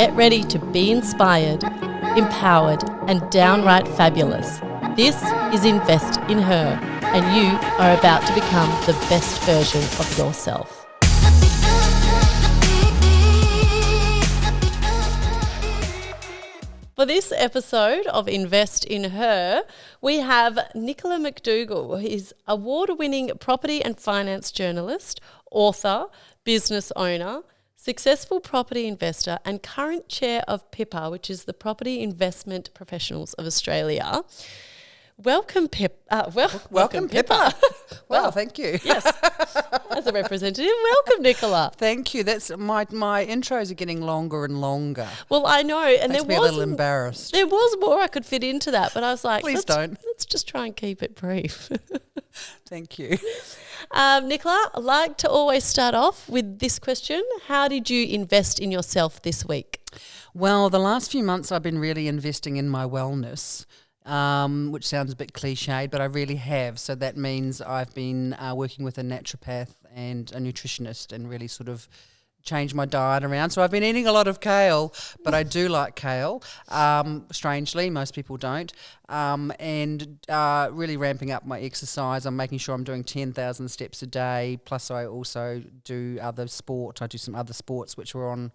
Get ready to be inspired, empowered, and downright fabulous. This is Invest in Her, and you are about to become the best version of yourself. For this episode of Invest in Her, we have Nicola McDougall. He's award-winning property and finance journalist, author, business owner, successful property investor, and current chair of PIPA, which is the Property Investment Professionals of Australia. Welcome, Welcome, Pippa. Well, thank you. Yes, as a representative, welcome, Nicola. Thank you. That's my intros are getting longer and longer. Well, I know, and Makes me a little embarrassed. There was more I could fit into that, but I was like, Please don't. Let's just try and keep it brief. Thank you. Nicola, I'd like to always start off with this question. How did you invest in yourself this week? Well, the last few months I've been really investing in my wellness. Which sounds a bit cliched, but I really have. So that means I've been working with a naturopath and a nutritionist and really sort of changed my diet around. So I've been eating a lot of kale, but I do like kale. Strangely, most people don't. And really ramping up my exercise. I'm making sure I'm doing 10,000 steps a day. Plus I also do other sport. I do some other sports which were on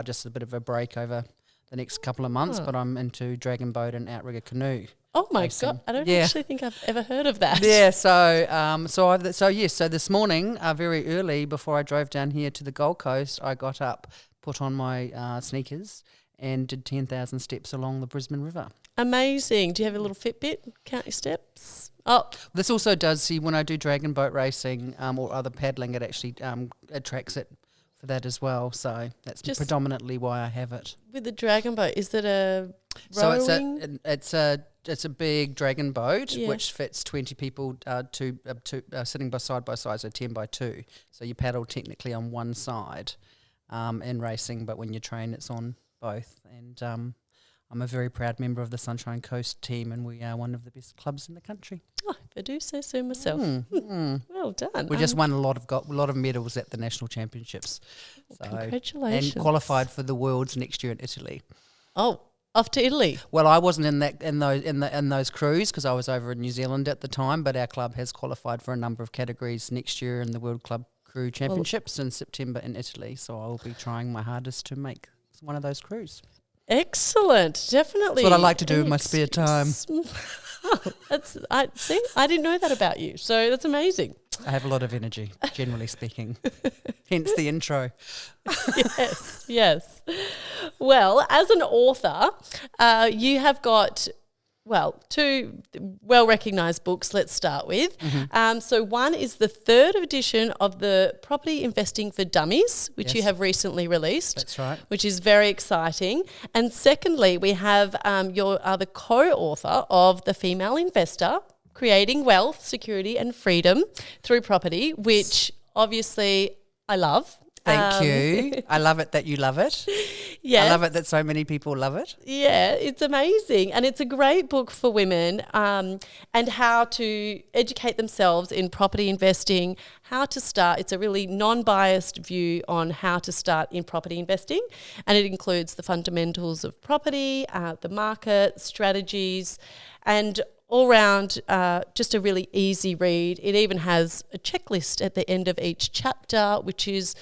just a bit of a break over the next couple of months, but I'm into dragon boat and outrigger canoe. Oh my racing. God! I don't actually think I've ever heard of that. Yeah, so this morning, very early before I drove down here to the Gold Coast, I got up, put on my sneakers, and did 10,000 steps along the Brisbane River. Amazing! Do you have a little Fitbit? Count your steps. Oh, this also does see when I do dragon boat racing or other paddling, it actually it tracks it for that as well. So that's just predominantly why I have it. With the dragon boat, is it a rowing? So it's a big dragon boat which fits 20 people sitting side by side, so 10 by 2. So you paddle technically on one side in racing, but when you train it's on both. And I'm a very proud member of the Sunshine Coast team, and we are one of the best clubs in the country. Oh, if I do say so myself. Well done. We just won a lot of medals at the national championships. So, congratulations! And qualified for the Worlds next year in Italy. Oh, off to Italy. Well, I wasn't in those crews because I was over in New Zealand at the time, but our club has qualified for a number of categories next year in the World Club Crew Championships in September in Italy. So I will be trying my hardest to make one of those crews. Excellent, definitely. That's what I like to do in my spare time. I didn't know that about you, so that's amazing. I have a lot of energy, generally speaking. Hence the intro. Yes. Well, as an author, you have got two well-recognised books. Let's start with. So one is the third edition of the Property Investing For Dummies, which you have recently released. That's right. Which is very exciting. And secondly, we have you are the co-author of The Female Investor, Creating Wealth, Security and Freedom Through Property, which obviously I love. Thank you. I love it that you love it. Yeah, I love it that so many people love it. Yeah, it's amazing. And it's a great book for women and how to educate themselves in property investing, how to start. It's a really non-biased view on how to start in property investing. And it includes the fundamentals of property, the market, strategies, and all round, just a really easy read. It even has a checklist at the end of each chapter, which is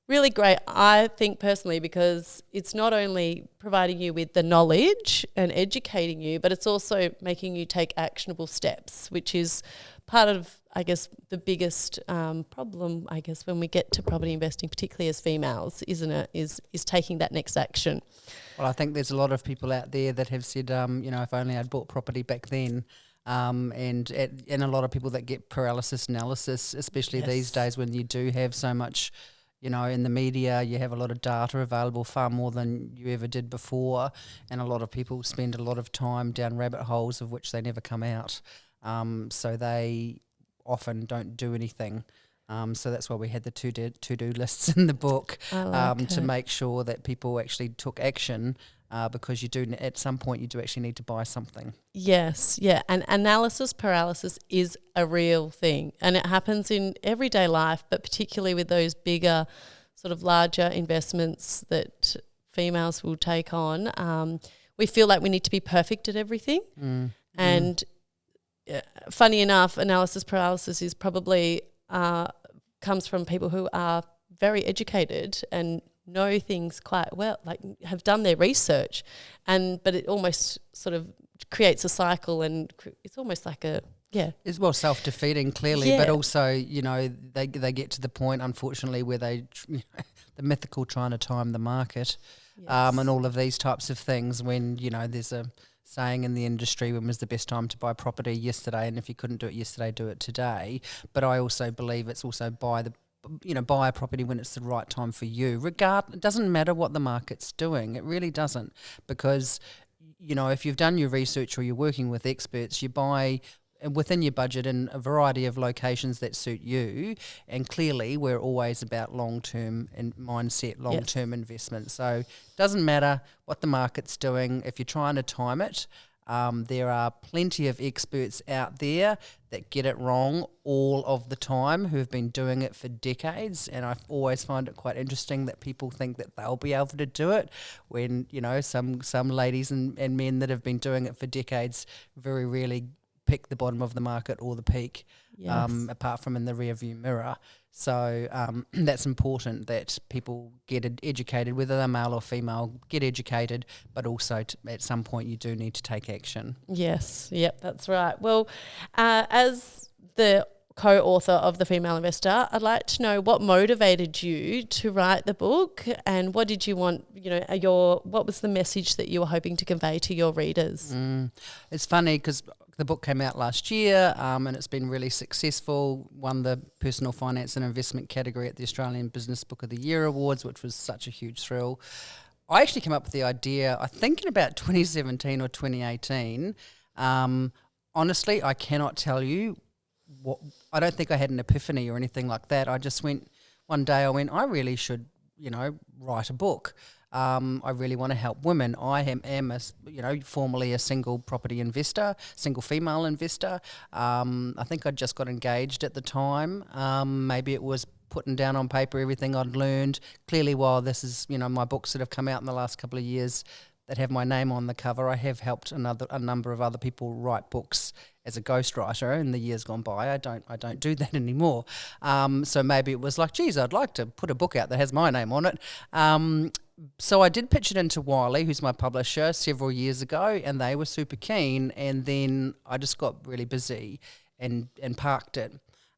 really great, I think personally, because it's not only providing you with the knowledge and educating you, but it's also making you take actionable steps, which is part of, I guess, the biggest problem, I guess, when we get to property investing, particularly as females, isn't it, is taking that next action. Well, I think there's a lot of people out there that have said, if only I'd bought property back then. And a lot of people that get paralysis analysis, especially these days when you do have so much, in the media, you have a lot of data available, far more than you ever did before, and a lot of people spend a lot of time down rabbit holes of which they never come out. So they often don't do anything. So that's why we had the to-do lists in the book to make sure that people actually took action because you do, at some point, you do actually need to buy something. Yes, yeah, and analysis paralysis is a real thing, and it happens in everyday life, but particularly with those bigger, sort of larger investments that females will take on. We feel like we need to be perfect at everything. And funny enough, analysis paralysis is probably comes from people who are very educated and know things quite well, like have done their research, but it almost sort of creates a cycle, and it's almost like it's self-defeating clearly, but also they get to the point, unfortunately, where they the mythical trying to time the market, and all of these types of things. When there's a saying in the industry, when was the best time to buy property? Yesterday, and if you couldn't do it yesterday, do it today. But I also believe it's also buy a property when it's the right time for you. It doesn't matter what the market's doing. It really doesn't, because if you've done your research or you're working with experts, you buy within your budget in a variety of locations that suit you. And clearly, we're always about long-term mindset, long-term investment. So it doesn't matter what the market's doing. If you're trying to time it, there are plenty of experts out there that get it wrong all of the time, who have been doing it for decades. And I always find it quite interesting that people think that they'll be able to do it when, some ladies and men that have been doing it for decades very rarely pick the bottom of the market or the peak, apart from in the rearview mirror. So that's important that people get educated, whether they're male or female, get educated, but also at some point you do need to take action. Yes, yep, that's right. Well, as the co-author of The Female Investor, I'd like to know what motivated you to write the book, and what did you want, what was the message that you were hoping to convey to your readers? It's funny because the book came out last year, and it's been really successful, won the Personal Finance and Investment category at the Australian Business Book of the Year Awards, which was such a huge thrill. I actually came up with the idea, I think in about 2017 or 2018. Honestly, I cannot tell you I don't think I had an epiphany or anything like that. I just went, one day I really should, write a book. I really want to help women. I am formerly a single property investor, single female investor. I think I just got engaged at the time. Maybe it was putting down on paper everything I'd learned. Clearly, while this is, my books that have come out in the last couple of years that have my name on the cover, I have helped a number of other people write books as a ghostwriter in the years gone by. I don't do that anymore. So maybe it was like, geez, I'd like to put a book out that has my name on it. So I did pitch it into Wiley, who's my publisher, several years ago, and they were super keen. And then I just got really busy and parked it.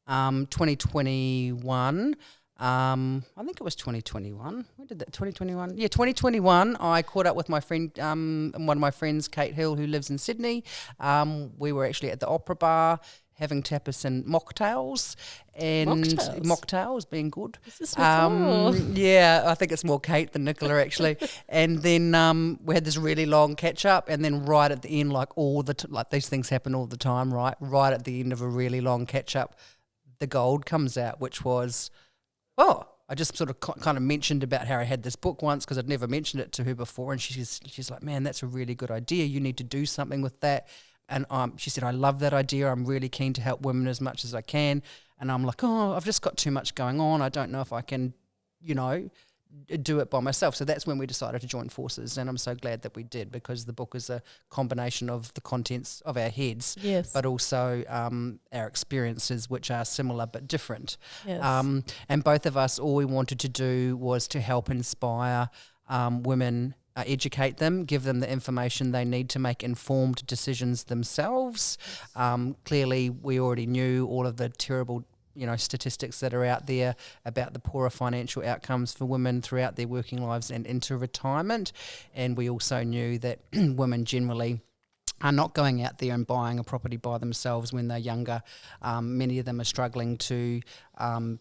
2021. I think it was 2021. When did that? 2021. Yeah, 2021. I caught up with my friend, one of my friends, Kate Hill, who lives in Sydney. We were actually at the Opera Bar having tapas and mocktails. And mocktails being good. Is this Nicole? Yeah, I think it's more Kate than Nicola actually. And then we had this really long catch up, and then right at the end, like these things happen all the time, right? Right at the end of a really long catch up, the gold comes out, which was, I just sort of kind of mentioned about how I had this book once because I'd never mentioned it to her before, and she's like, man, that's a really good idea. You need to do something with that. And she said, I love that idea. I'm really keen to help women as much as I can. And I'm like, I've just got too much going on. I don't know if I can, do it by myself. So that's when we decided to join forces, and I'm so glad that we did, because the book is a combination of the contents of our heads, but also our experiences, which are similar but different. And both of us, all we wanted to do was to help inspire women, educate them, give them the information they need to make informed decisions themselves. Clearly, we already knew all of the terrible statistics that are out there about the poorer financial outcomes for women throughout their working lives and into retirement. And we also knew that women generally are not going out there and buying a property by themselves when they're younger. Many of them are struggling to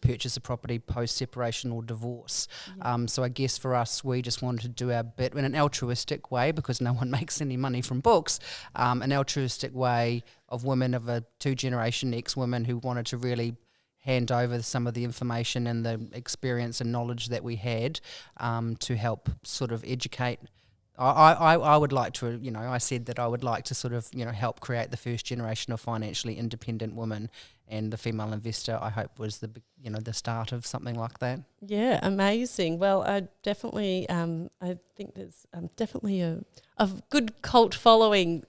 purchase a property post-separation or divorce. So I guess for us, we just wanted to do our bit in an altruistic way, because no one makes any money from books, an altruistic way of women, of a two-generation ex-women who wanted to really hand over some of the information and the experience and knowledge that we had to help sort of educate I would like to, I said that I would like to sort of, help create the first generation of financially independent women, and the female investor, I hope, was the start of something like that. Yeah, amazing. Well, I definitely, I think there's definitely a good cult following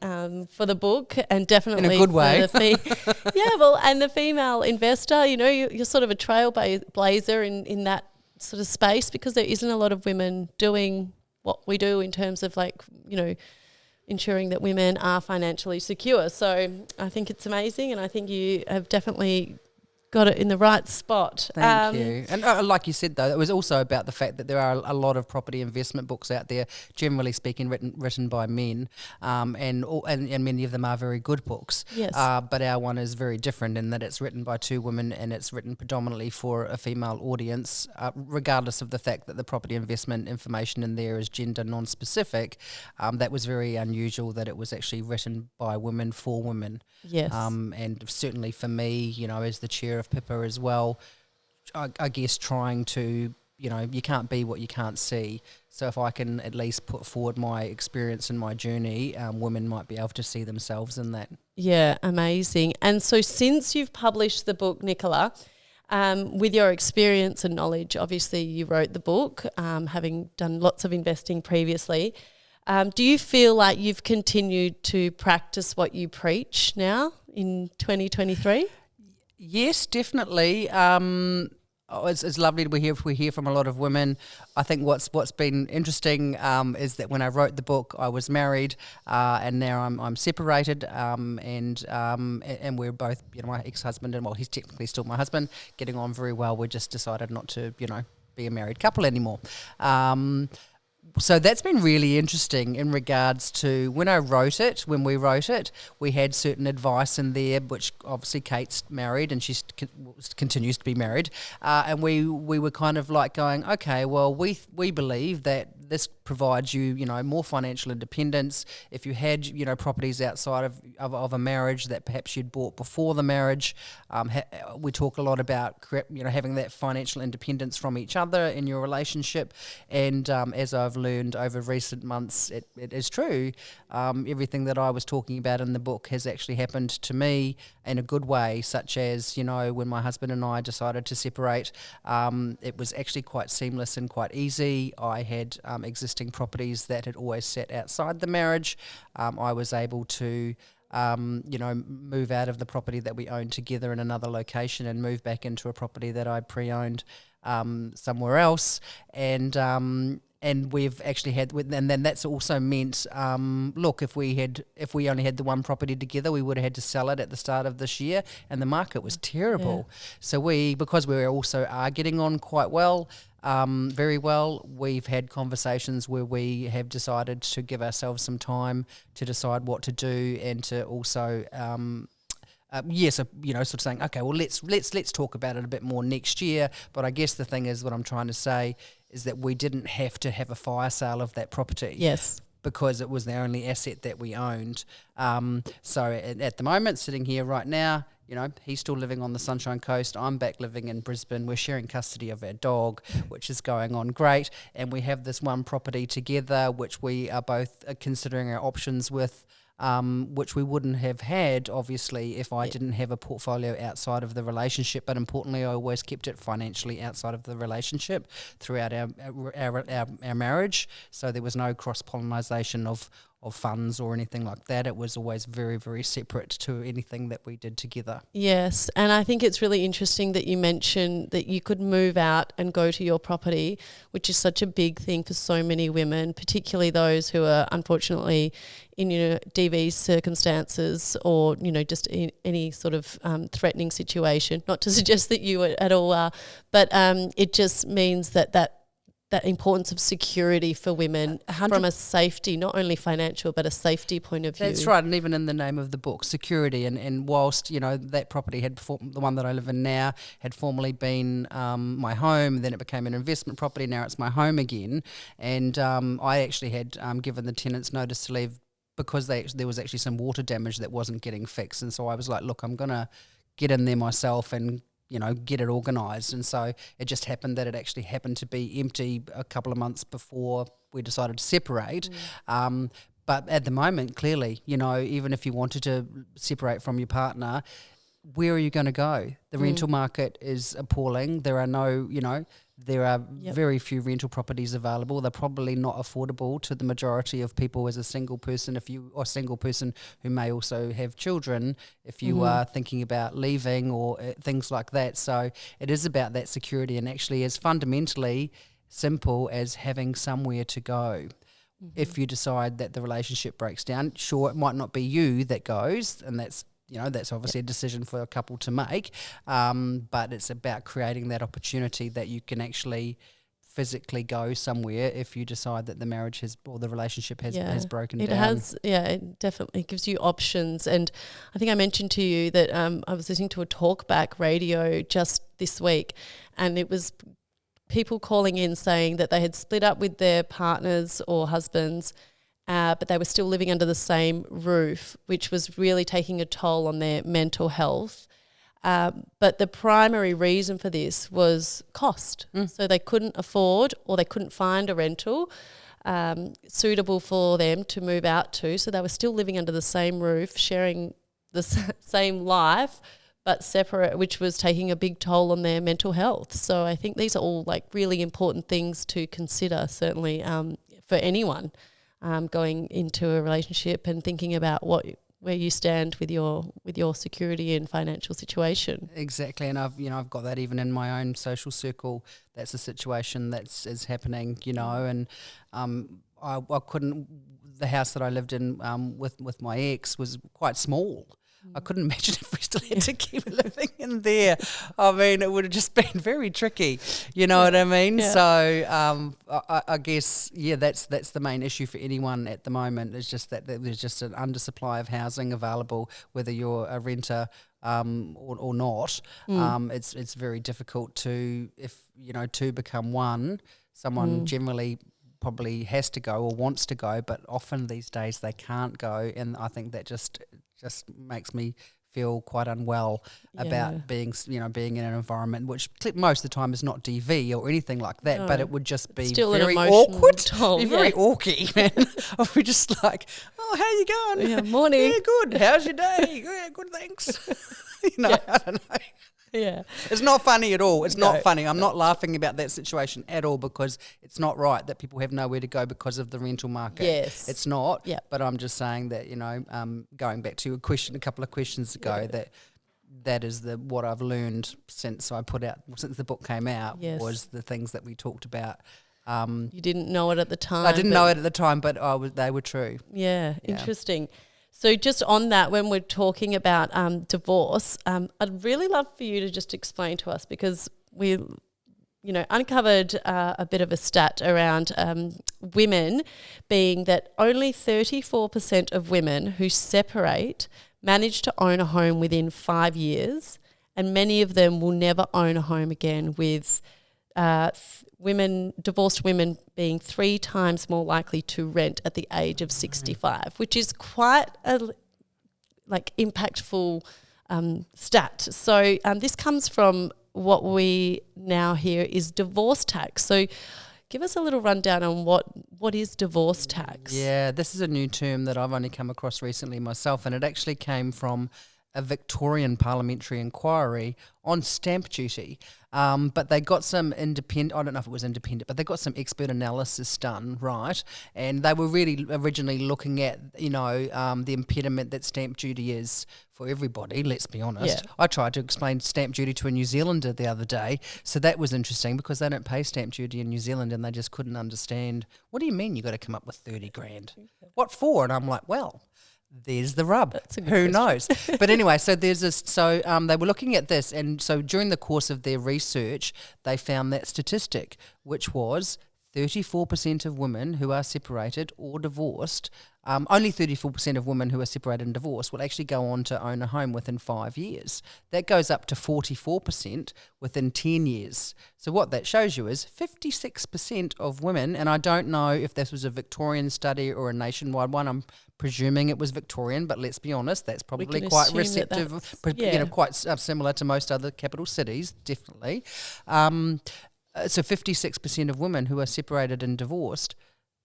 for the book, and definitely in a good way. and the female investor, you're sort of a trailblazer in that sort of space, because there isn't a lot of women doing what we do in terms of ensuring that women are financially secure. So I think it's amazing, and I think you have definitely got it in the right spot. Thank you. And like you said, though, it was also about the fact that there are a lot of property investment books out there, generally speaking, written by men, and many of them are very good books. Yes. But our one is very different in that it's written by two women, and it's written predominantly for a female audience, regardless of the fact that the property investment information in there is gender non-specific. That was very unusual that it was actually written by women for women. Yes. And certainly for me, as the chair of Pippa as well, I guess trying to, you can't be what you can't see. So if I can at least put forward my experience and my journey, women might be able to see themselves in that. Yeah, amazing. And so since you've published the book, Nicola, with your experience and knowledge, obviously you wrote the book, having done lots of investing previously. Do you feel like you've continued to practice what you preach now in 2023? Yes, definitely. It's lovely to hear from a lot of women. I think what's been interesting is that when I wrote the book, I was married, and now I'm separated, and we're both, my ex-husband, and he's technically still my husband, getting on very well. We just decided not to, be a married couple anymore. So that's been really interesting in regards to when we wrote it, we had certain advice in there, which obviously Kate's married and she continues to be married. And we were kind of like going, okay, well, we believe that this provides you, more financial independence. If you had, properties outside of a marriage that perhaps you'd bought before the marriage, we talk a lot about, having that financial independence from each other in your relationship. And as I've learned over recent months, it is true. Everything that I was talking about in the book has actually happened to me in a good way, such as, when my husband and I decided to separate, it was actually quite seamless and quite easy. I had existing properties that had always sat outside the marriage. I was able to move out of the property that we owned together in another location and move back into a property that I pre-owned somewhere else. And we've actually had, and then that's also meant, look, if we only had the one property together, we would have had to sell it at the start of this year, and the market was terrible. Yeah. So because we also are getting on quite well, very well, we've had conversations where we have decided to give ourselves some time to decide what to do, and to also sort of saying, okay, well, let's talk about it a bit more next year. But I guess the thing is, what I'm trying to say is that we didn't have to have a fire sale of that property. Yes. Because it was the only asset that we owned. So at the moment, sitting here right now, he's still living on the Sunshine Coast. I'm back living in Brisbane. We're sharing custody of our dog, which is going on great. And we have this one property together, which we are both considering our options with, which we wouldn't have had, obviously, if I didn't have a portfolio outside of the relationship. But importantly, I always kept it financially outside of the relationship throughout our marriage. So there was no cross-pollination of funds or anything like that. It was always very, very separate to anything that we did together. Yes, and I think it's really interesting that you mentioned that you could move out and go to your property, which is such a big thing for so many women, particularly those who are unfortunately in DV circumstances, or just in any sort of threatening situation. Not to suggest that you at all are, but it just means that importance of security for women from a safety, not only financial, but a safety point of view. That's right, and even in the name of the book, security. And whilst, that property the one that I live in now, had formerly been my home, then it became an investment property, now it's my home again. And I actually had given the tenants notice to leave because there was actually some water damage that wasn't getting fixed. And so I was like, look, I'm going to get in there myself and get it organised. And so it just happened that it actually happened to be empty a couple of months before we decided to separate. But at the moment, clearly, even if you wanted to separate from your partner, where are you going to go? The rental market is appalling. There are there are very few rental properties available. They're probably not affordable to the majority of people as a single person, a single person who may also have children, if you are thinking about leaving or things like that. So it is about that security, and actually as fundamentally simple as having somewhere to go. If you decide that the relationship breaks down, sure, it might not be you that goes, and that's obviously a decision for a couple to make, but it's about creating that opportunity that you can actually physically go somewhere if you decide that the marriage or the relationship has broken down. It definitely gives you options. And I think I mentioned to you that I was listening to a talkback radio just this week, and it was people calling in saying that they had split up with their partners or husbands, but they were still living under the same roof, which was really taking a toll on their mental health. But the primary reason for this was cost. So they couldn't afford, or they couldn't find a rental suitable for them to move out to. So they were still living under the same roof, sharing the same life, but separate, which was taking a big toll on their mental health. So I think these are all really important things to consider, certainly for anyone going into a relationship and thinking about where you stand with your security and financial situation. Exactly, and I've got that even in my own social circle. That's a situation is happening, and I couldn't. The house that I lived in with my ex was quite small. I couldn't imagine if we still had to keep living in there. I mean, it would have just been very tricky. You know what I mean? Yeah. So I guess, that's the main issue for anyone at the moment. Is just that there's just an undersupply of housing available, whether you're a renter or not. It's very difficult to become one. Someone generally probably has to go or wants to go, but often these days they can't go, and I think that just makes me feel quite unwell about being in an environment which most of the time is not DV or anything like that, but it would just be still very awkward, be very awky, man. We're just like, oh, how you going? Yeah, morning. Yeah, good. How's your day? Yeah, good, thanks. I don't know. Yeah. It's not funny at all. It's not funny. I'm not laughing about that situation at all, because it's not right that people have nowhere to go because of the rental market. Yes. It's not. Yeah. But I'm just saying that, going back to a couple of questions ago, that is what I've learned since the book came out, was the things that we talked about. You didn't know it at the time. I didn't know it at the time, but they were true. Yeah, interesting. So just on that, when we're talking about divorce, I'd really love for you to just explain to us, because we, uncovered a bit of a stat around women, being that only 34% of women who separate manage to own a home within 5 years, and many of them will never own a home again, with divorced women being 3 times more likely to rent at the age of 65, which is quite a impactful stat. So this comes from what we now hear is divorce tax. So give us a little rundown on what is divorce tax. Yeah, this is a new term that I've only come across recently myself, and it actually came from a Victorian parliamentary inquiry on stamp duty. But they got some independent, I don't know if it was independent, but they got some expert analysis done, right? And they were really originally looking at, the impediment that stamp duty is for everybody, let's be honest. Yeah. I tried to explain stamp duty to a New Zealander the other day, so that was interesting, because they don't pay stamp duty in New Zealand, and they just couldn't understand, what do you mean you got to come up with 30 grand? What for? And I'm like, well, there's the rub. Who knows? But anyway, so there's this. So they were looking at this, and so during the course of their research, they found that statistic, which was 34% of women who are separated or divorced, only 34% of women who are separated and divorced will actually go on to own a home within 5 years. That goes up to 44% within 10 years. So what that shows you is 56% of women, and I don't know if this was a Victorian study or a nationwide one, I'm presuming it was Victorian, but let's be honest, that's probably quite receptive, quite similar to most other capital cities, definitely. So 56% of women who are separated and divorced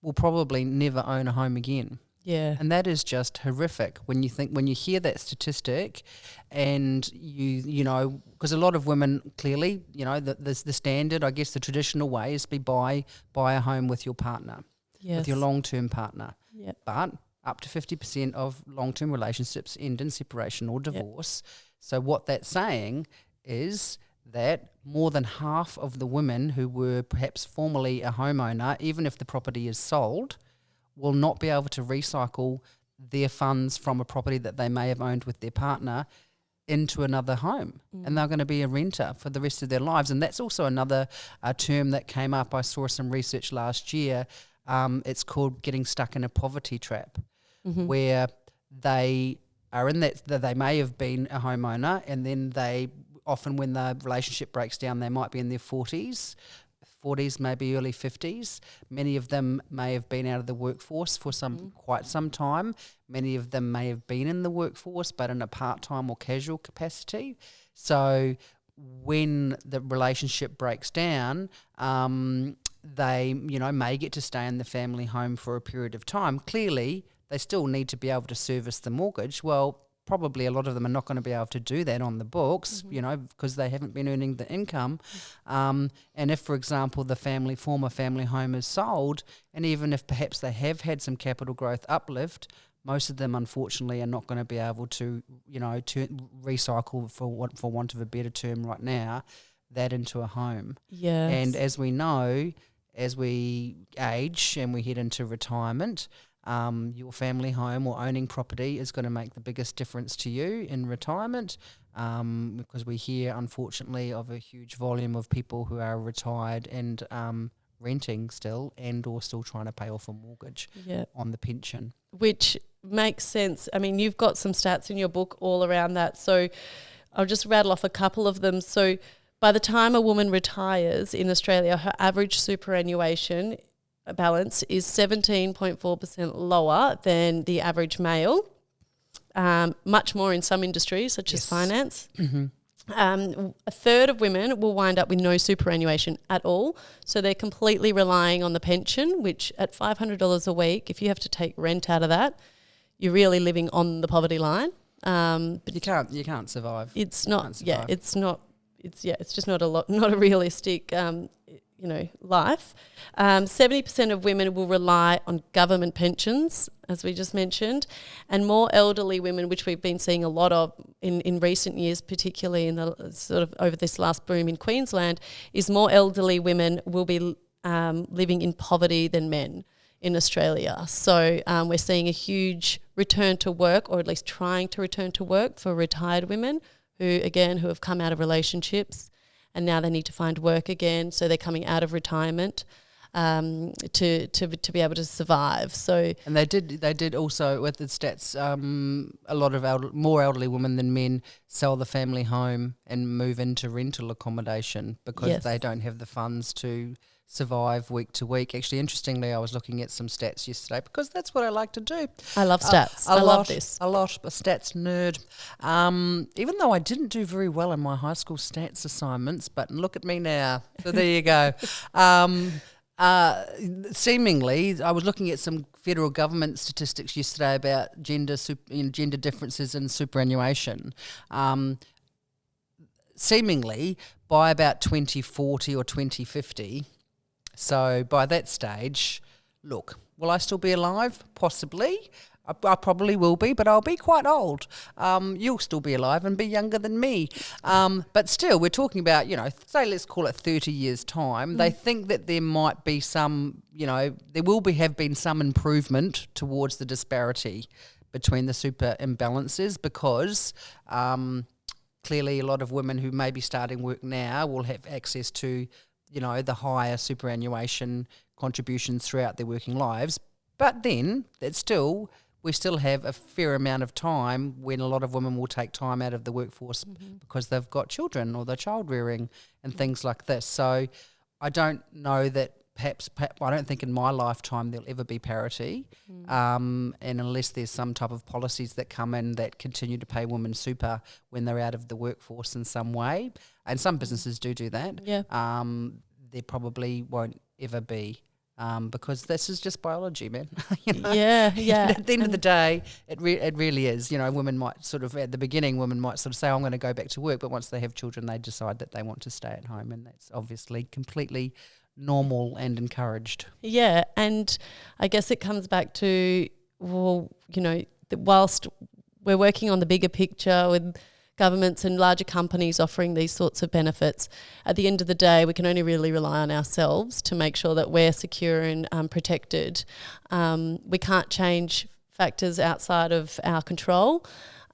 will probably never own a home again. Yeah. And that is just horrific when you hear that statistic, and you know, because a lot of women clearly, you know, the standard, I guess the traditional way is to buy a home with your partner, with your long-term partner. Yep. But up to 50% of long-term relationships end in separation or divorce. Yep. So what that's saying is that more than half of the women who were perhaps formerly a homeowner, even if the property is sold, will not be able to recycle their funds from a property that they may have owned with their partner into another home. And they're going to be a renter for the rest of their lives. And that's also another term that came up. I saw some research last year. It's called getting stuck in a poverty trap, where they are in that they may have been a homeowner, and then they often, when the relationship breaks down, they might be in their 40s, maybe early 50s. Many of them may have been out of the workforce for quite some time. Many of them may have been in the workforce, but in a part-time or casual capacity. So when the relationship breaks down, they, you know, may get to stay in the family home for a period of time. Clearly, they still need to be able to service the mortgage. Well, probably a lot of them are not going to be able to do that on the books, you know, because they haven't been earning the income. And if, for example, the former family home is sold, and even if perhaps they have had some capital growth uplift, most of them, unfortunately, are not going to be able to, you know, to recycle, for want of a better term right now, that into a home. Yes. And as we know, as we age and we head into retirement, your family home or owning property is going to make the biggest difference to you in retirement, because we hear, unfortunately, of a huge volume of people who are retired and renting still, and or still trying to pay off a mortgage on the pension. Which makes sense. I mean, you've got some stats in your book all around that, so I'll just rattle off a couple of them. So by the time a woman retires in Australia, her average superannuation balance is 17.4% lower than the average male, much more in some industries such as finance. A third of women will wind up with no superannuation at all, so they're completely relying on the pension, which at $500 a week, if you have to take rent out of that, you're really living on the poverty line. But you can't survive. It's not. It's just not a realistic life. 70% of women will rely on government pensions, as we just mentioned, and more elderly women, which we've been seeing a lot of in recent years, particularly in the sort of over this last boom in Queensland, is more elderly women will be living in poverty than men in Australia. So we're seeing a huge return to work, or at least trying to return to work, for retired women who have come out of relationships and now they need to find work again. So they're coming out of retirement to be able to survive. So and they did also, with the stats, a lot of more elderly women than men sell the family home and move into rental accommodation because they don't have the funds to survive week to week. Actually, interestingly, I was looking at some stats yesterday because that's what I like to do. I love stats. I love this. A stats nerd. Even though I didn't do very well in my high school stats assignments, but look at me now. So there you go. Seemingly, I was looking at some federal government statistics yesterday about gender differences in superannuation. Seemingly, by about 2040 or 2050, so by that stage, look, will I still be alive? Possibly. I probably will be, but I'll be quite old. You'll still be alive and be younger than me. But still, we're talking about, say let's call it 30 years' time. They think that there might be some, have been some improvement towards the disparity between the super imbalances because clearly a lot of women who may be starting work now will have access to, the higher superannuation contributions throughout their working lives. But then we still have a fair amount of time when a lot of women will take time out of the workforce because they've got children or they're child rearing and things like this. So I don't know that perhaps I don't think in my lifetime there'll ever be parity, and unless there's some type of policies that come in that continue to pay women super when they're out of the workforce in some way, and some businesses do that. Yeah. There probably won't ever be. Because this is just biology, man. You know? Yeah. At the end of the day, it really is. You know, women might sort of, at the beginning, women might sort of say, I'm going to go back to work, but once they have children, they decide that they want to stay at home, and that's obviously completely normal and encouraged. Yeah, and I guess it comes back to, whilst we're working on the bigger picture with governments and larger companies offering these sorts of benefits, at the end of the day, we can only really rely on ourselves to make sure that we're secure and protected. We can't change factors outside of our control,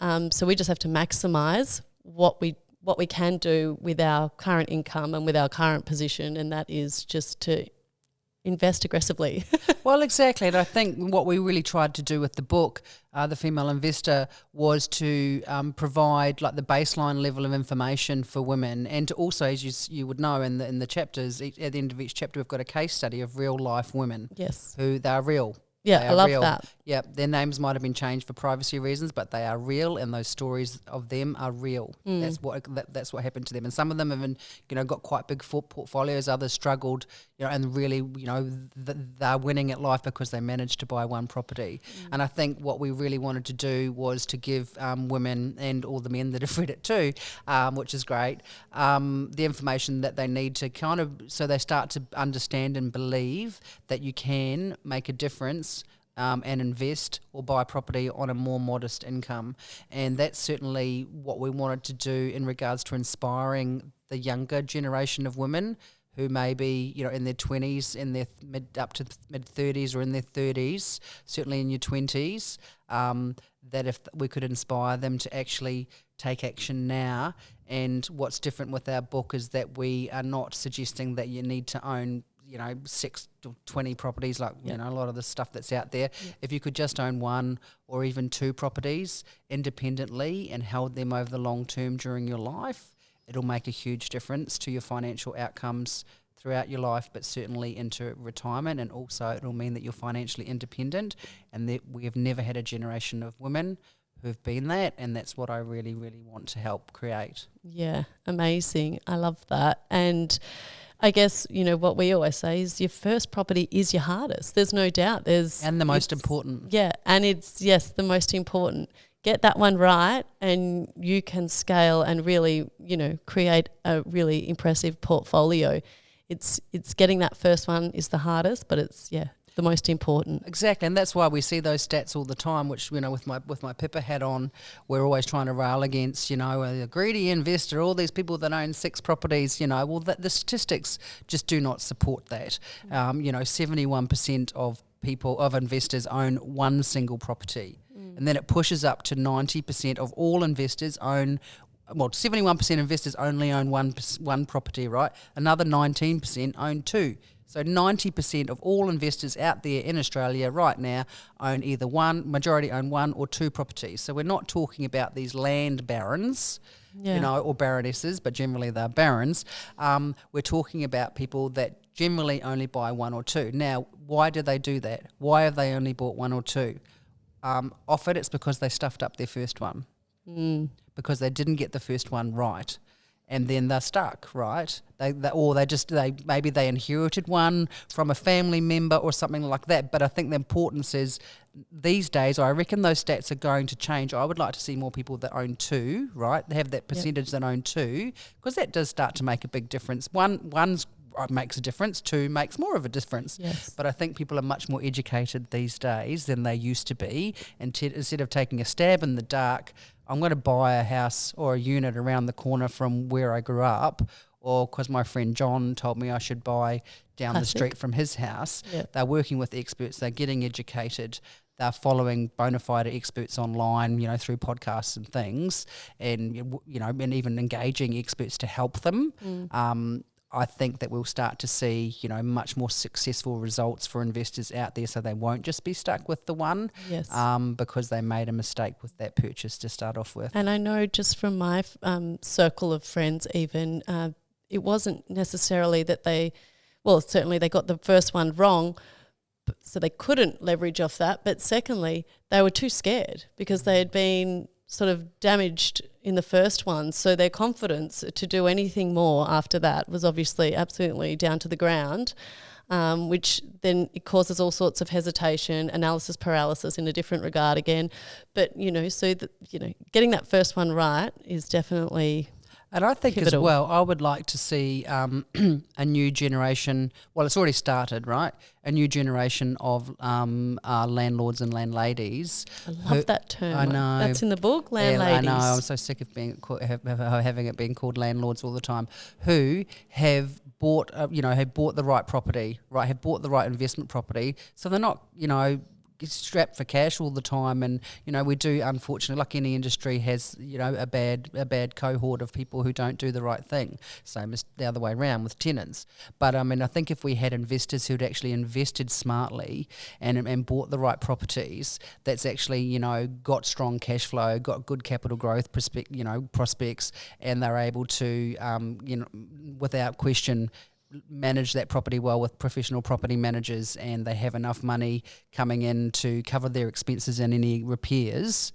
so we just have to maximise what we can do with our current income and with our current position, and that is just to invest aggressively. Well, exactly. And I think what we really tried to do with the book, The Female Investor, was to provide like the baseline level of information for women, and to also, as you would know in the chapters, at the end of each chapter we've got a case study of real life women. Yes. Who they are real. Yeah, I love that. Yeah, their names might have been changed for privacy reasons, but they are real, and those stories of them are real. That's what happened to them, and some of them have got quite big portfolios. Others struggled, and really, they're winning at life because they managed to buy one property. And I think what we really wanted to do was to give women and all the men that have read it too, which is great, the information that they need to so they start to understand and believe that you can make a difference. And invest or buy property on a more modest income. And that's certainly what we wanted to do in regards to inspiring the younger generation of women who may be, in their 20s, in their up to mid-30s, or in their 30s, certainly in your 20s, that if we could inspire them to actually take action now. And what's different with our book is that we are not suggesting that you need to own 6 to 20 properties like a lot of the stuff that's out there. If you could just own 1 or even 2 properties independently and held them over the long term during your life, it'll make a huge difference to your financial outcomes throughout your life, but certainly into retirement. And also it'll mean that you're financially independent, and that we have never had a generation of women who've been that, and that's what I really, really want to help create. Yeah, amazing. I love that. And I guess, what we always say is your first property is your hardest. There's no doubt. And the most important. Yeah, and it's, the most important. Get that one right, and you can scale and really, create a really impressive portfolio. It's getting that first one is the hardest, but it's, the most important. Exactly, and that's why we see those stats all the time, which, with my Pippa hat on, we're always trying to rail against, a greedy investor, all these people that own 6 properties, the statistics just do not support that. 71% of investors own 1 single property. And then it pushes up to 90% of all investors own, 71% investors only own one property, right? Another 19% own 2. So 90% of all investors out there in Australia right now own either majority own 1 or 2 properties. So we're not talking about these land barons, or baronesses, but generally they're barons. We're talking about people that generally only buy 1 or 2. Now, why do they do that? Why have they only bought 1 or 2? Often it's because they stuffed up their first one, because they didn't get the first one right. And then they're stuck, right? Maybe they inherited one from a family member or something like that. But I think the importance is these days, I reckon those stats are going to change. I would like to see more people that own 2, right? They have that percentage that own 2, because that does start to make a big difference. One's makes a difference, 2 makes more of a difference. Yes. But I think people are much more educated these days than they used to be. And instead of taking a stab in the dark, I'm going to buy a house or a unit around the corner from where I grew up, or because my friend John told me I should buy down the street from his house. Yep. They're working with experts, they're getting educated, they're following bona fide experts online, through podcasts and things, and, and even engaging experts to help them. I think that we'll start to see, much more successful results for investors out there, so they won't just be stuck with the one, Yes. because they made a mistake with that purchase to start off with. And I know just from my circle of friends even, it wasn't necessarily that certainly they got the first one wrong, so they couldn't leverage off that. But secondly, they were too scared because they had been sort of damaged in the first one. So their confidence to do anything more after that was obviously absolutely down to the ground, which then it causes all sorts of hesitation, analysis paralysis in a different regard again. But, getting that first one right is definitely... And I think pivotal. as well, I would like to see a new generation, well, it's already started, right? A new generation of landlords and landladies. I love that term. I know. That's in the book, landladies. I know. I'm so sick of having it being called landlords all the time, who have bought, have bought the right property, right? Have bought the right investment property. So they're not, strapped for cash all the time. And we do, unfortunately, like any industry, has a bad cohort of people who don't do the right thing, same as the other way around with tenants. But I think if we had investors who'd actually invested smartly and bought the right properties, that's actually got strong cash flow, got good capital growth prospects, and they're able to without question manage that property well with professional property managers, and they have enough money coming in to cover their expenses and any repairs,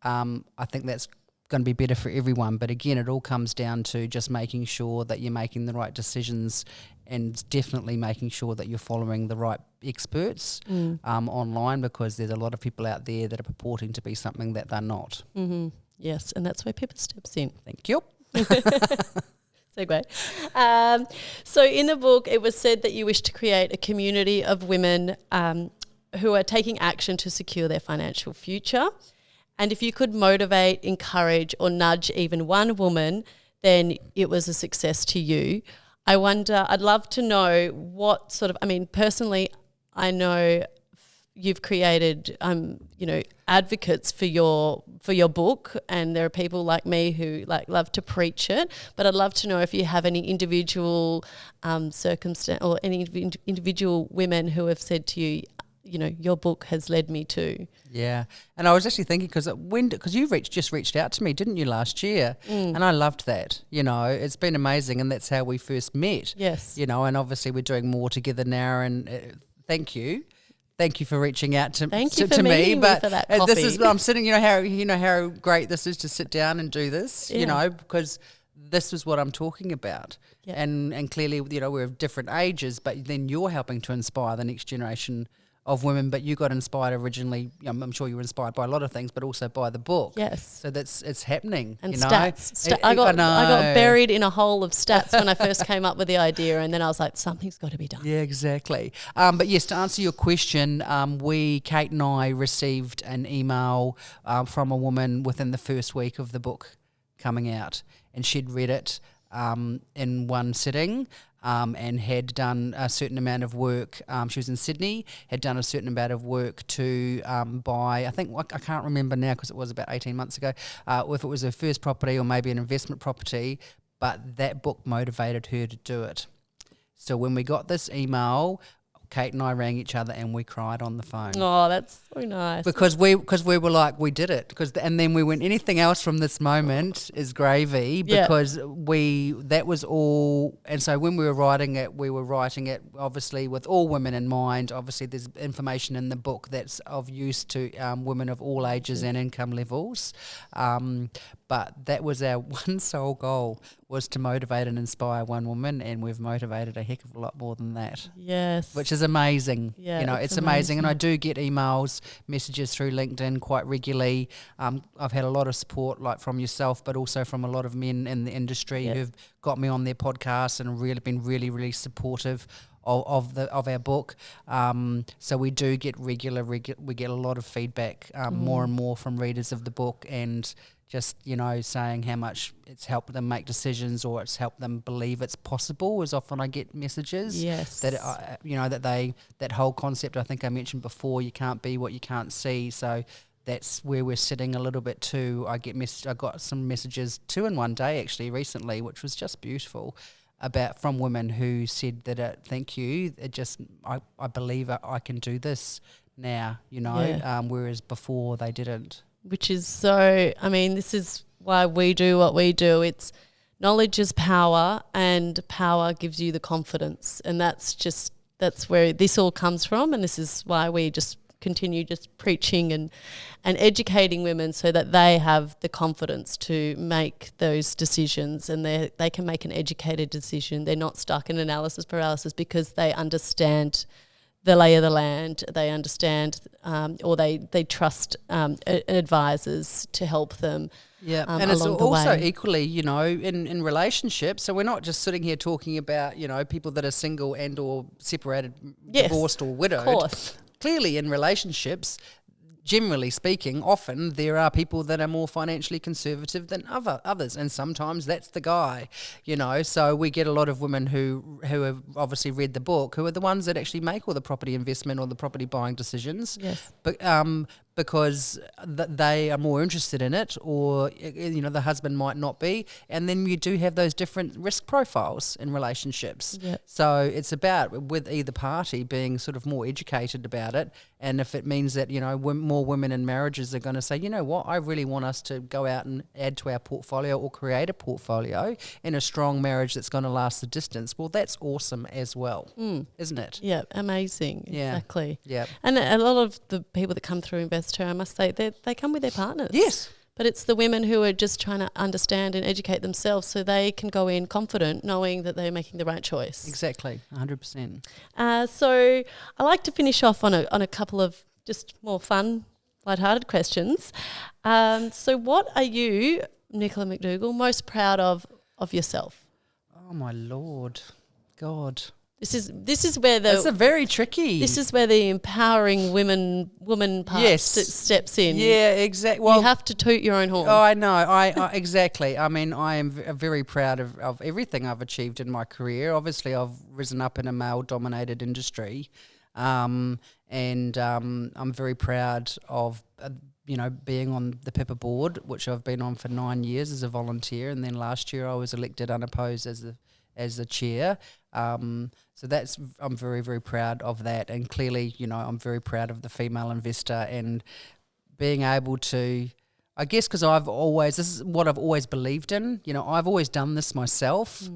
I think that's going to be better for everyone. But again, it all comes down to just making sure that you're making the right decisions, and definitely making sure that you're following the right experts online, because there's a lot of people out there that are purporting to be something that they're not. Mm-hmm. Yes, and that's where Pippa steps in. Thank you. Segue. So in the book, it was said that you wish to create a community of women who are taking action to secure their financial future. And if you could motivate, encourage, or nudge even one woman, then it was a success to you. I'd love to know what sort of, personally, I know you've created, advocates for your book, and there are people like me who love to preach it. But I'd love to know if you have any individual circumstance or any individual women who have said to you, your book has led me to. Yeah, and I was actually thinking because you just reached out to me, didn't you, last year? And I loved that. It's been amazing, and that's how we first met. Yes. And obviously we're doing more together now, and thank you. Thank you for reaching out to Thank you to for me. meeting me But for that this is coffee. I'm sitting. How great this is to sit down and do this. Yeah. Because this is what I'm talking about. Yeah. And clearly, we're of different ages, but then you're helping to inspire the next generation of women. But you got inspired originally. I'm sure you were inspired by a lot of things, but also by the book. Yes. So it's happening. And stats. I got buried in a hole of stats when I first came up with the idea, and then I was like, something's got to be done. Yeah, exactly. But yes, to answer your question, Kate and I received an email from a woman within the first week of the book coming out, and she'd read it in one sitting. And had done a certain amount of work. She was in Sydney, had done a certain amount of work to buy, I can't remember now because it was about 18 months ago, if it was her first property or maybe an investment property, but that book motivated her to do it. So when we got this email, Kate and I rang each other and we cried on the phone. Oh, that's so nice. Because we were like, we did it. And then we went, anything else from this moment is gravy, because that was all. And so when we were writing it obviously with all women in mind. Obviously there's information in the book that's of use to women of all ages and income levels. But that was our one sole goal, was to motivate and inspire one woman, and we've motivated a heck of a lot more than that. Yes. Which is amazing. Yeah, it's amazing. And I do get emails, messages through LinkedIn quite regularly. I've had a lot of support from yourself, but also from a lot of men in the industry who've got me on their podcast and really been really, really supportive of our book. So we do get we get a lot of feedback, more and more from readers of the book, and just, saying how much it's helped them make decisions, or it's helped them believe it's possible, as often I get messages. Yes. That, that whole concept, I think I mentioned before, you can't be what you can't see. So that's where we're sitting a little bit too. I got some messages 2 in one day actually recently, which was just beautiful. from women who said that thank you, I believe I can do this now, whereas before they didn't. Which is so, I mean, this is why we do what we do. It's knowledge is power, and power gives you the confidence. And that's where this all comes from. And this is why we just continue just preaching and educating women so that they have the confidence to make those decisions, and they can make an educated decision. They're not stuck in analysis paralysis because they understand the lay of the land. They understand or they trust advisors to help them. Yeah, and it's also equally, in relationships. So we're not just sitting here talking about, people that are single and or separated, divorced or widowed. Of course. Clearly in relationships, generally speaking, often there are people that are more financially conservative than others, and sometimes that's the guy, So we get a lot of women who have obviously read the book, who are the ones that actually make all the property investment or the property buying decisions. Yes. But because they are more interested in it, or the husband might not be, and then you do have those different risk profiles in relationships. Yep. So it's about with either party being sort of more educated about it, and if it means that more women in marriages are going to say, you know what, I really want us to go out and add to our portfolio or create a portfolio in a strong marriage that's going to last the distance. Well, that's awesome as well, isn't it? Yeah, amazing. Yeah. Exactly. Yeah. And a lot of the people that come through Invest Her, I must say, they come with their partners. Yes. But it's the women who are just trying to understand and educate themselves so they can go in confident, knowing that they're making the right choice. Exactly, 100%. So I like to finish off on a couple of just more fun, lighthearted questions. So what are you, Nicola McDougall, most proud of yourself? Oh my Lord, God. This is where It's a very tricky. This is where the empowering woman part steps in. Yeah, exactly. Well, you have to toot your own horn. Oh, I know. I exactly. I mean, I am very proud of everything I've achieved in my career. Obviously, I've risen up in a male-dominated industry, and I'm very proud of being on the Pippa board, which I've been on for 9 years as a volunteer, and then last year I was elected unopposed as the chair. So I'm very, very proud of that. And clearly, I'm very proud of the female investor and being able to, I guess, because this is what I've always believed in. I've always done this myself.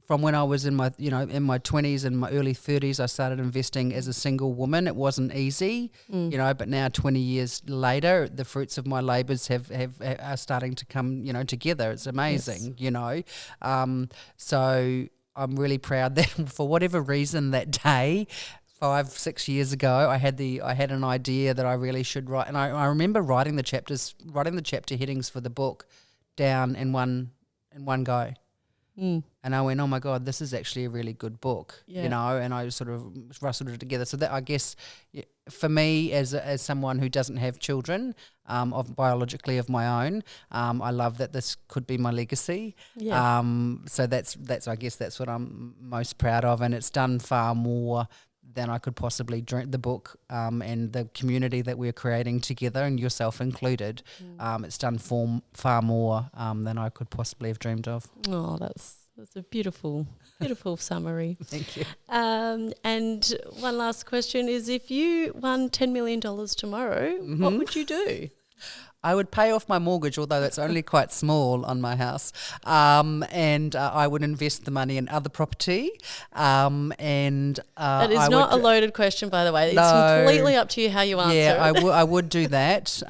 From when I was in my 20s and my early 30s, I started investing as a single woman. It wasn't easy, but now 20 years later, the fruits of my labours are starting to come, together. It's amazing, So I'm really proud that for whatever reason that day, 5-6 years ago, I had an idea that I really should write, and I remember writing the chapter headings for the book down in one go. And I went, oh my God, this is actually a really good book, and I sort of rustled it together. So that, I guess, for me as someone who doesn't have children biologically of my own, I love that this could be my legacy. Yeah. So that's I guess that's what I'm most proud of, and it's done far more than I could possibly dream. The book and the community that we're creating together, and yourself included, it's done far more than I could possibly have dreamed of. Oh, that's a beautiful summary. Thank you. And one last question is, if you won $10 million tomorrow, what would you do? I would pay off my mortgage, although that's only quite small on my house, and I would invest the money in other property. That is not a loaded question, by the way. It's completely up to you how you answer. Yeah, I would do that.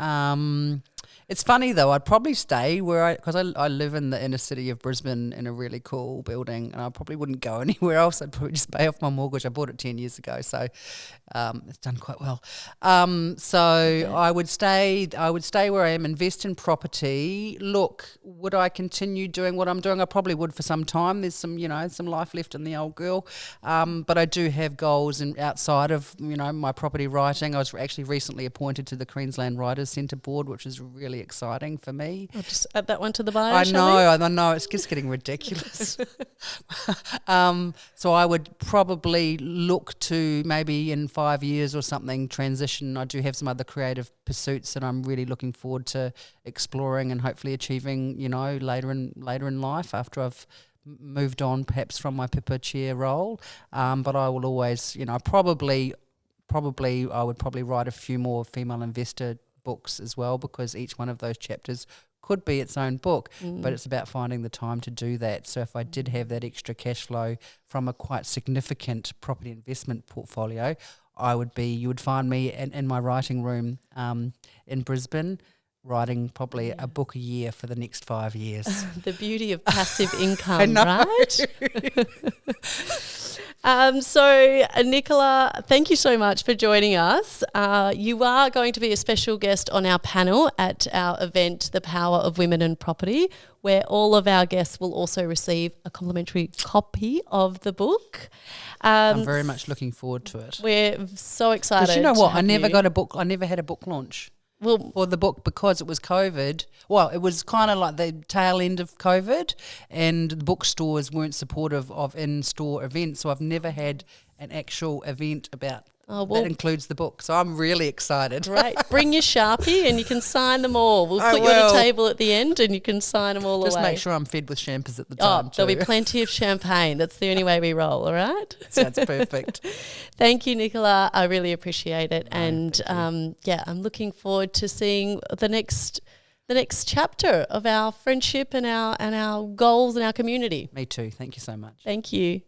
It's funny though, I'd probably stay because I live in the inner city of Brisbane in a really cool building, and I probably wouldn't go anywhere else. I'd probably just pay off my mortgage. I bought it 10 years ago, so it's done quite well. So I would stay where I am, invest in property. Look, would I continue doing what I'm doing? I probably would for some time. There's some life left in the old girl, but I do have goals outside of my property writing. I was actually recently appointed to the Queensland Writers Centre board, which is really exciting for me. I'll just add that one to the bio. I know, it's just getting ridiculous. So I would probably look to maybe in 5 years or something transition. I do have some other creative pursuits that I'm really looking forward to exploring and hopefully achieving, later in life after I've moved on perhaps from my Pippa chair role, but I will always, I would probably write a few more female investor books as well, because each one of those chapters could be its own book, but it's about finding the time to do that. So if I did have that extra cash flow from a quite significant property investment portfolio, you would find me in my writing room in Brisbane, writing probably a book a year for the next 5 years. The beauty of passive income, right? So, Nicola, thank you so much for joining us. You are going to be a special guest on our panel at our event, The Power of Women in Property, where all of our guests will also receive a complimentary copy of the book. I'm very much looking forward to it. We're so excited. Because you know what? I never had a book launch. Well, for the book, because it was COVID. Well, it was kind of like the tail end of COVID, and the bookstores weren't supportive of in-store events. So I've never had an actual event that includes the book. So I'm really excited. Great. Bring your Sharpie and you can sign them all. We'll put you on a table at the end and you can sign them all away. Just make sure I'm fed with champers at the time there'll be plenty of champagne. That's the only way we roll, all right? Sounds perfect. Thank you, Nicola. I really appreciate it. And I'm looking forward to seeing the next chapter of our friendship and our goals and our community. Me too. Thank you so much. Thank you.